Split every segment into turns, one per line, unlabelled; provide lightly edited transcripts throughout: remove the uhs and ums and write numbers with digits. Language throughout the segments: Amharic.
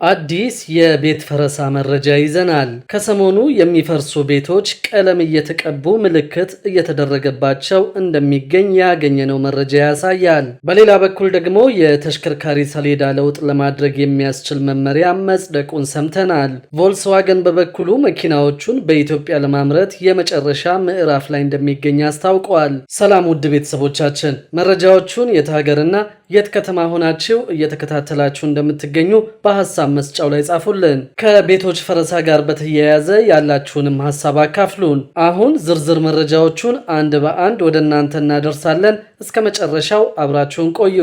አዲስ የቤት ፈረሳ መረጃ ይዘናል። ከሰሞኑ የሚፈርሱ ቤቶች ቀለም እየተቀቡ ምልክት እየተደረገባቸው እንደሚገኝ ያገኘነው መረጃ ያሳያል። በሌላ በኩል ደግሞ የተሽከርካሪ ሰሌዳ ለውጥ ለማድረግ የሚያስችል መመሪያ መጽደቁን ሰምተናል። ቮልስዋገን በበኩሉ መኪናዎቹን በኢትዮጵያ ለማምረት የመጨረሻ ምዕራፍ ላይ እንደሚገኝ አስታውቋል። ሰላም ውድ ቤተሰቦቻችን፣ መረጃዎቹን የት ሀገርና የት ከተማ ሆናችሁ እየተከታተላችሁ እንደምትገኙ በሐሳብ መስጫው ላይ ጻፉልን። ከቤቶች ፈረሳ ጋር በተያያዘ ያላችሁንም ሐሳብ አካፍሉን። አሁን ዝርዝር መረጃዎቹን አንድ በአንድ ወደ እናንተ እናደርሳለን። እስከ መጨረሻው አብራችሁን ቆዩ።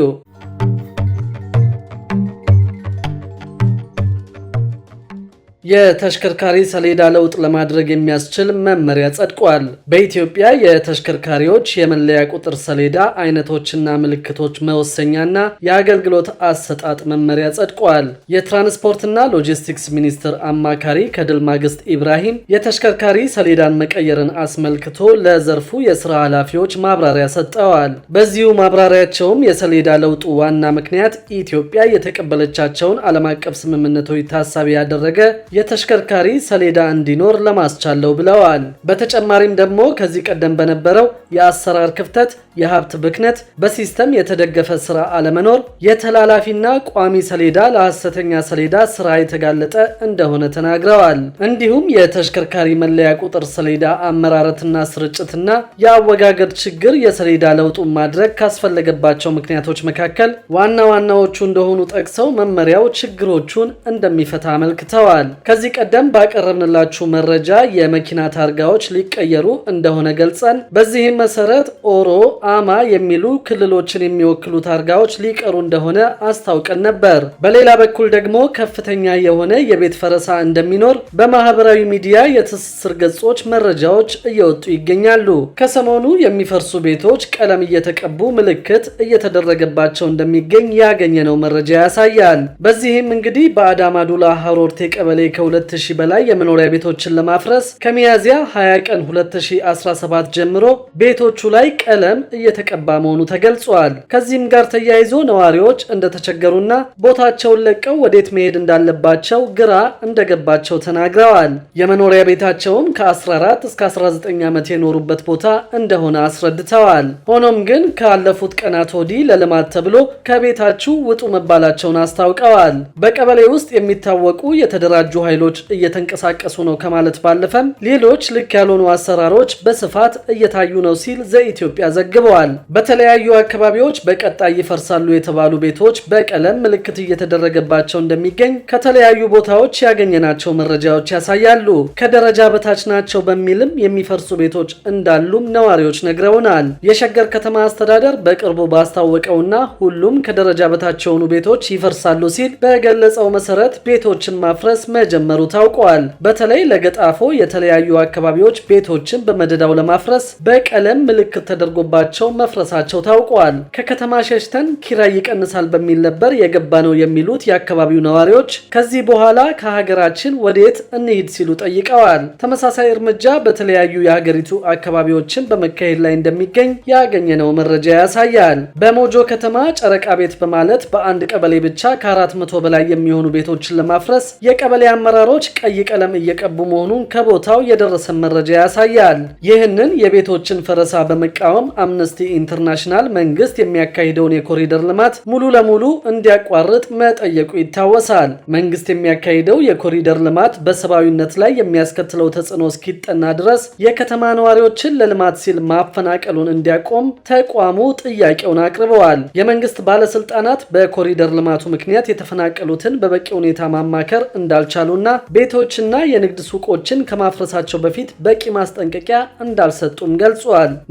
የተሽከርካሪ ሰሌዳ ለውጥ ለማድረግ የሚያስችል መመሪያ ጸድቋል። በኢትዮጵያ የተሽከርካሪዎች የመለያ ቁጥር ሰሌዳ አይነቶችና ምልክቶች መወሰኛና የአገልግሎት አሰጣጥ መመሪያ ጸድቋል። የትራንስፖርትና ሎጂስቲክስ ሚኒስትር አማካሪ ከድል ማግስት ኢብራሂም የተሽከርካሪ ሰሌዳን መቀየርን አስመልክቶ ለዘርፉ የስራ ኃላፊዎች ማብራሪያ ሰጥተዋል። በዚሁ ማብራሪያቸውም የሰሌዳ ለውጡ ዋና ምክንያት ኢትዮጵያ የተቀበለቻቸውን ዓለም አቀፍ ስምምነቶች ታሳቢ ያደረገ የተሽከርካሪ ሰሌዳ እንዲኖር ለማስቻለው ብለዋል። በተጨማሪም ደግሞ ከዚህ ቀደም በነበረው የአሰራር ክፍተት፣ የሀብት ብክነት፣ በሲስተም የተደገፈ ስራ አለመኖር፣ የተላላፊና ቋሚ ሰሌዳ ለሐሰተኛ ሰሌዳ ስራ የተጋለጠ እንደሆነ ተናግረዋል። እንዲሁም የተሽከርካሪ መለያ ቁጥር ሰሌዳ አመራረትና ስርጭትና የአወጋገድ ችግር የሰሌዳ ለውጡን ማድረግ ካስፈለገባቸው ምክንያቶች መካከል ዋና ዋናዎቹ እንደሆኑ ጠቅሰው መመሪያው ችግሮቹን እንደሚፈታ አመልክተዋል። ከዚህ ቀደም ባቀረብንላችሁ መረጃ የመኪና ታርጋዎች ሊቀየሩ እንደሆነ ገልጸን በዚህም መሰረት ኦሮ፣ አማ የሚሉ ክልሎችን የሚወክሉ ታርጋዎች ሊቀሩ እንደሆነ አስታውቀን ነበር። በሌላ በኩል ደግሞ ከፍተኛ የሆነ የቤት ፈረሳ እንደሚኖር በማህበራዊ ሚዲያ የትስስር ገጾች መረጃዎች እየወጡ ይገኛሉ። ከሰሞኑ የሚፈርሱ ቤቶች ቀለም እየተቀቡ ምልክት እየተደረገባቸው እንደሚገኝ ያገኘነው መረጃ ያሳያል። በዚህም እንግዲህ በአዳማ ዱላ ሀሮርቴ ቀበሌ ከ2000 በላይ የመኖሪያ ቤቶችን ለማፍረስ ከሚያዝያ 20 ቀን 2017 ጀምሮ ቤቶቹ ላይ ቀለም እየተቀባ መሆኑ ተገልጿል። ከዚህም ጋር ተያይዞ ነዋሪዎች እንደተቸገሩና ቦታቸውን ለቀው ወዴት መሄድ እንዳለባቸው ግራ እንደገባቸው ተናግረዋል። የመኖሪያ ቤታቸውም ከ14 እስከ 19 ዓመት የኖሩበት ቦታ እንደሆነ አስረድተዋል። ሆኖም ግን ካለፉት ቀናት ወዲህ ለልማት ተብሎ ከቤታችሁ ውጡ መባላቸውን አስታውቀዋል። በቀበሌ ውስጥ የሚታወቁ የተደራጁ ኃይሎች እየተንቀሳቀሱ ነው ከማለት ባለፈም ሌሎች ልክ ያልሆኑ አሰራሮች በስፋት እየታዩ ነው ሲል ዘኢትዮጵያ ዘግበዋል። በተለያዩ አካባቢዎች በቀጣይ ይፈርሳሉ የተባሉ ቤቶች በቀለም ምልክት እየተደረገባቸው እንደሚገኝ ከተለያዩ ቦታዎች ያገኘናቸው መረጃዎች ያሳያሉ። ከደረጃ በታች ናቸው በሚልም የሚፈርሱ ቤቶች እንዳሉም ነዋሪዎች ነግረውናል። የሸገር ከተማ አስተዳደር በቅርቡ ባስታወቀውና ሁሉም ከደረጃ በታች የሆኑ ቤቶች ይፈርሳሉ ሲል በገለጸው መሰረት ቤቶችን ማፍረስ መጀመሩ ታውቋል። በተለይ ለገጣፎ የተለያዩ አካባቢዎች ቤቶችን በመደዳው ለማፍረስ በቀለም ምልክት ተደርጎባቸው መፍረሳቸው ታውቋል። ከከተማ ሸሽተን ኪራይ ይቀንሳል በሚል ነበር የገባ ነው የሚሉት የአካባቢው ነዋሪዎች ከዚህ በኋላ ከሀገራችን ወዴት እንሂድ ሲሉ ጠይቀዋል። ተመሳሳይ እርምጃ በተለያዩ የሀገሪቱ አካባቢዎችን በመካሄድ ላይ እንደሚገኝ ያገኘነው መረጃ ያሳያል። በሞጆ ከተማ ጨረቃ ቤት በማለት በአንድ ቀበሌ ብቻ ከ400 በላይ የሚሆኑ ቤቶችን ለማፍረስ የቀበሌ አመራሮች ቀይ ቀለም እየቀቡ መሆኑን ከቦታው የደረሰ መረጃ ያሳያል። ይህንን የቤቶችን ፈረሳ በመቃወም አምነስቲ ኢንተርናሽናል መንግስት የሚያካሂደውን የኮሪደር ልማት ሙሉ ለሙሉ እንዲያቋርጥ መጠየቁ ይታወሳል። መንግስት የሚያካሂደው የኮሪደር ልማት በሰብአዊነት ላይ የሚያስከትለው ተጽዕኖ እስኪጠና ድረስ የከተማ ነዋሪዎችን ለልማት ሲል ማፈናቀሉን እንዲያቆም ተቋሙ ጥያቄውን አቅርበዋል። የመንግስት ባለስልጣናት በኮሪደር ልማቱ ምክንያት የተፈናቀሉትን በበቂ ሁኔታ ማማከር እንዳልቻሉና ቤቶችና የንግድ ሱቆችን ከማፍረሳቸው በፊት በቂ ማስጠንቀቂያ እንዳልሰጡም ገልጿል።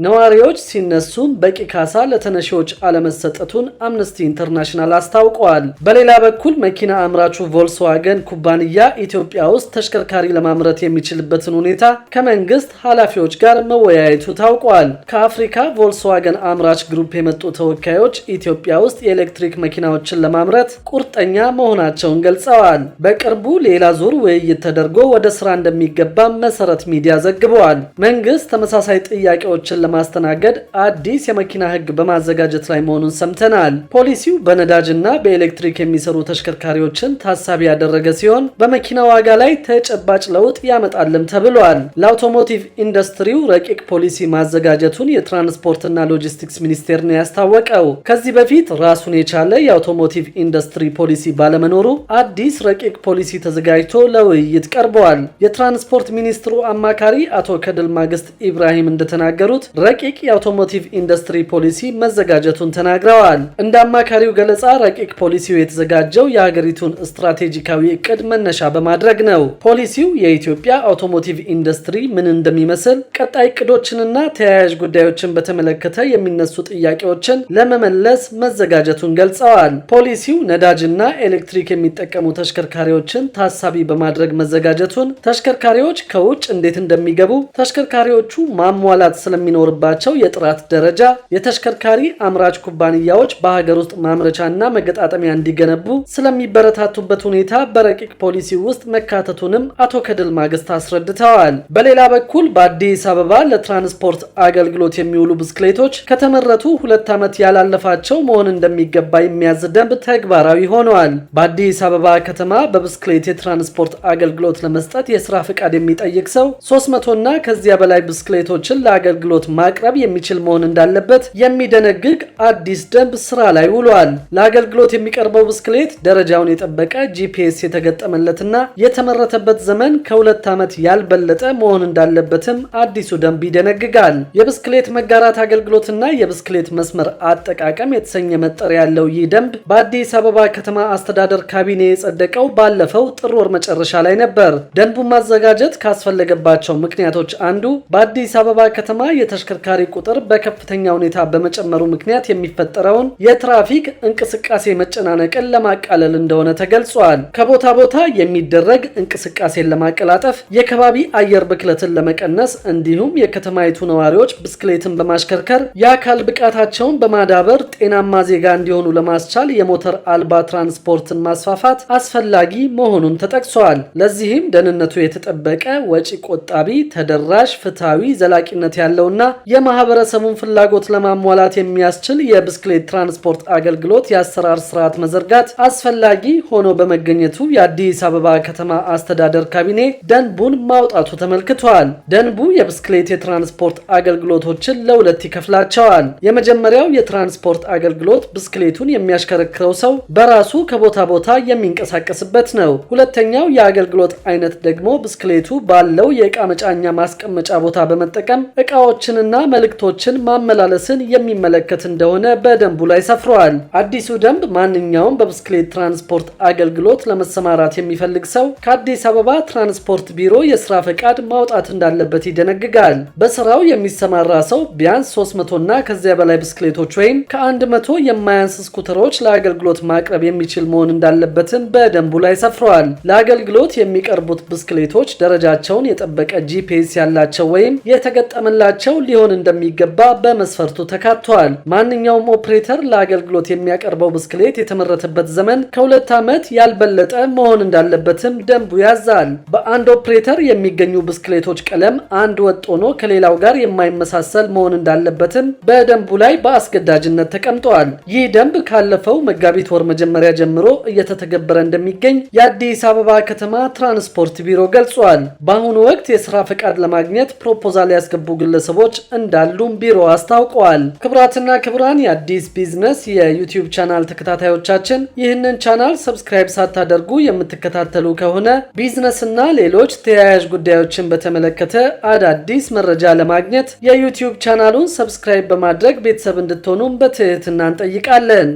ነዋሪዎች ሲነሱም በቂ ካሳ ለተነሺዎች አለመሰጠቱን አምነስቲ ኢንተርናሽናል አስታውቀዋል። በሌላ በኩል መኪና አምራቹ ቮልስዋገን ኩባንያ ኢትዮጵያ ውስጥ ተሽከርካሪ ለማምረት የሚችልበትን ሁኔታ ከመንግስት ኃላፊዎች ጋር መወያየቱ ታውቋል። ከአፍሪካ ቮልስዋገን አምራች ግሩፕ የመጡ ተወካዮች ኢትዮጵያ ውስጥ የኤሌክትሪክ መኪናዎችን ለማምረት ቁርጠኛ መሆናቸውን ገልጸዋል። በቅርቡ ሌላ ዙር ውይይት ተደርጎ ወደ ስራ እንደሚገባ መሰረት ሚዲያ ዘግበዋል። መንግስት ተመሳሳይ ጥያቄዎችን ለማስተናገድ አዲስ የመኪና ህግ በማዘጋጀት ላይ መሆኑን ሰምተናል። ፖሊሲው በነዳጅና በኤሌክትሪክ የሚሰሩ ተሽከርካሪዎችን ታሳቢ ያደረገ ሲሆን በመኪና ዋጋ ላይ ተጨባጭ ለውጥ ያመጣልም ተብሏል። ለአውቶሞቲቭ ኢንዱስትሪው ረቂቅ ፖሊሲ ማዘጋጀቱን የትራንስፖርትና ሎጂስቲክስ ሚኒስቴር ነው ያስታወቀው። ከዚህ በፊት ራሱን የቻለ የአውቶሞቲቭ ኢንዱስትሪ ፖሊሲ ባለመኖሩ አዲስ ረቂቅ ፖሊሲ ተዘጋጅቶ ለውይይት ቀርበዋል። የትራንስፖርት ሚኒስትሩ አማካሪ አቶ ከድል ማግስት ኢብራሂም እንደተናገሩት ረቂቅ የአውቶሞቲቭ ኢንዱስትሪ ፖሊሲ መዘጋጀቱን ተናግረዋል። እንደ አማካሪው ገለጻ ረቂቅ ፖሊሲው የተዘጋጀው የሀገሪቱን ስትራቴጂካዊ እቅድ መነሻ በማድረግ ነው። ፖሊሲው የኢትዮጵያ አውቶሞቲቭ ኢንዱስትሪ ምን እንደሚመስል፣ ቀጣይ እቅዶችንና ተያያዥ ጉዳዮችን በተመለከተ የሚነሱ ጥያቄዎችን ለመመለስ መዘጋጀቱን ገልጸዋል። ፖሊሲው ነዳጅና ኤሌክትሪክ የሚጠቀሙ ተሽከርካሪዎችን ታሳቢ በማድረግ መዘጋጀቱን፣ ተሽከርካሪዎች ከውጭ እንዴት እንደሚገቡ፣ ተሽከርካሪዎቹ ማሟላት ስለሚኖርባቸው የጥራት ደረጃ፣ የተሽከርካሪ አምራች ኩባንያዎች በሀገር ውስጥ ማምረቻና መገጣጠሚያ እንዲገነቡ ስለሚበረታቱበት ሁኔታ በረቂቅ ፖሊሲ ውስጥ መካተቱንም አቶ ከድል ማግስት አስረድተዋል። በሌላ በኩል በአዲስ አበባ ለትራንስፖርት አገልግሎት የሚውሉ ብስክሌቶች ከተመረቱ 2 ዓመት ያላለፋቸው መሆን እንደሚገባ የሚያዝ ደንብ ተግባራዊ ሆነዋል። በአዲስ አበባ ከተማ በብስክሌት የትራንስፖርት አገልግሎት ለመስጠት የስራ ፍቃድ የሚጠይቅ ሰው 300 እና ከዚያ በላይ ብስክሌቶችን ለአገልግሎት ማቅረብ የሚችል መሆን እንዳለበት የሚደነግግ አዲስ ደንብ ስራ ላይ ውሏል። ለአገልግሎት የሚቀርበው ብስክሌት ደረጃውን የጠበቀ ጂፒኤስ የተገጠመለትና የተመረተበት ዘመን ከ2 ዓመት ያልበለጠ መሆን እንዳለበትም አዲሱ ደንብ ይደነግጋል። የብስክሌት መጋራት አገልግሎትና የብስክሌት መስመር አጠቃቀም የተሰኘ መጠሪያ ያለው ይህ ደንብ በአዲስ አበባ ከተማ አስተዳደር ካቢኔ የጸደቀው ባለፈው ጥር ወር መጨረሻ ላይ ነበር። ደንቡን ማዘጋጀት ካስፈለገባቸው ምክንያቶች አንዱ በአዲስ አበባ ከተማ የተሽከርካሪ ቁጥር በከፍተኛ ሁኔታ በመጨመሩ ምክንያት የሚፈጠረውን የትራፊክ እንቅስቃሴ መጨናነቅን ለማቃለል እንደሆነ ተገልጿል። ከቦታ ቦታ የሚደረግ እንቅስቃሴን ለማቀላጠፍ፣ የከባቢ አየር ብክለትን ለመቀነስ እንዲሁም የከተማይቱ ነዋሪዎች ብስክሌትን በማሽከርከር የአካል ብቃታቸውን በማዳበር ጤናማ ዜጋ እንዲሆኑ ለማስቻል የሞተር አልባ ትራንስፖርትን ማስፋፋት አስፈላጊ መሆኑን ተጠቅሷል። ለዚህም ደህንነቱ የተጠበቀ፣ ወጪ ቆጣቢ፣ ተደራሽ፣ ፍትሃዊ፣ ዘላቂነት ያለውና የማህበረሰቡን ፍላጎት ለማሟላት የሚያስችል የብስክሌት ትራንስፖርት አገልግሎት የአሰራር ስርዓት መዘርጋት አስፈላጊ ሆኖ በመገኘቱ የአዲስ አበባ ከተማ አስተዳደር ካቢኔ ደንቡን ማውጣቱ ተመልክቷል። ደንቡ የብስክሌት የትራንስፖርት አገልግሎቶችን ለሁለት ይከፍላቸዋል። የመጀመሪያው የትራንስፖርት አገልግሎት ብስክሌቱን የሚያሽከረክረው ሰው በራሱ ከቦታ ቦታ የሚንቀሳቀስበት ነው። ሁለተኛው የአገልግሎት አይነት ደግሞ ብስክሌቱ ባለው የእቃ መጫኛ ማስቀመጫ ቦታ በመጠቀም እቃዎችንና መልእክቶችን ማመላለስን የሚመለከት እንደሆነ በደንቡ ላይ ሰፍሯል። አዲሱ ደንብ ማንኛውም በብስክሌት ትራንስፖርት አገልግሎት ለመሰማራት የሚፈልግ ሰው ከአዲስ አበባ ትራንስፖርት ቢሮ የስራ ፈቃድ ማውጣት እንዳለበት ይደነግጋል። በስራው የሚሰማራ ሰው ቢያንስ 300 እና ከዚያ በላይ ብስክሌቶች ወይም ከ100 የማያንስ ስኩተሮች ለአገልግሎት ማቅረብ የሚችል መሆን እንዳለበትም በደንቡ ላይ ሰፍሯል። ለአገልግሎት የሚቀርቡት ብስክሌቶች ደረጃቸውን የጠበቀ ጂፒኤስ ያላቸው ወይም የተገጠመላቸው ሊሆን እንደሚገባ በመስፈርቱ ተካቷል። ማንኛውም ኦፕሬተር ለአገልግሎት የሚያቀርበው ብስክሌት የተመረተበት ዘመን ከ2 ዓመት ያልበለጠ መሆን እንዳለበትም ደንቡ ያዛል። በአንድ ኦፕሬተር የሚገኙ ብስክሌቶች ቀለም አንድ ወጥ ሆኖ ከሌላው ጋር የማይመሳሰል መሆን እንዳለበትም በደንቡ ላይ በአስገዳጅነት ተቀምጧል። ይህ ደንብ ካለፈው መጋቢት ወር መጀመሪያ ጀምሮ እየተተገበረ እንደሚገኝ የአዲስ አበባ ከተማ ትራንስፖርት ቢሮ ገልጿል። በአሁኑ ወቅት የስራ ፈቃድ ለማግኘት ፕሮፖዛል ያስገቡ ግለሰቦች እንዳሉም ቢሮ አስታውቀዋል። ክቡራትና ክቡራን የአዲስ ቢዝነስ የዩቲዩብ ቻናል ተከታታዮቻችን ይህንን ቻናል ሰብስክራይብ ሳታደርጉ የምትከታተሉ ከሆነ ቢዝነስና ሌሎች ተያያዥ ጉዳዮችን በተመለከተ አዳዲስ መረጃ ለማግኘት የዩቲዩብ ቻናሉን ሰብስክራይብ በማድረግ ቤተሰብ እንድትሆኑም በትህትና እንጠይቃለን።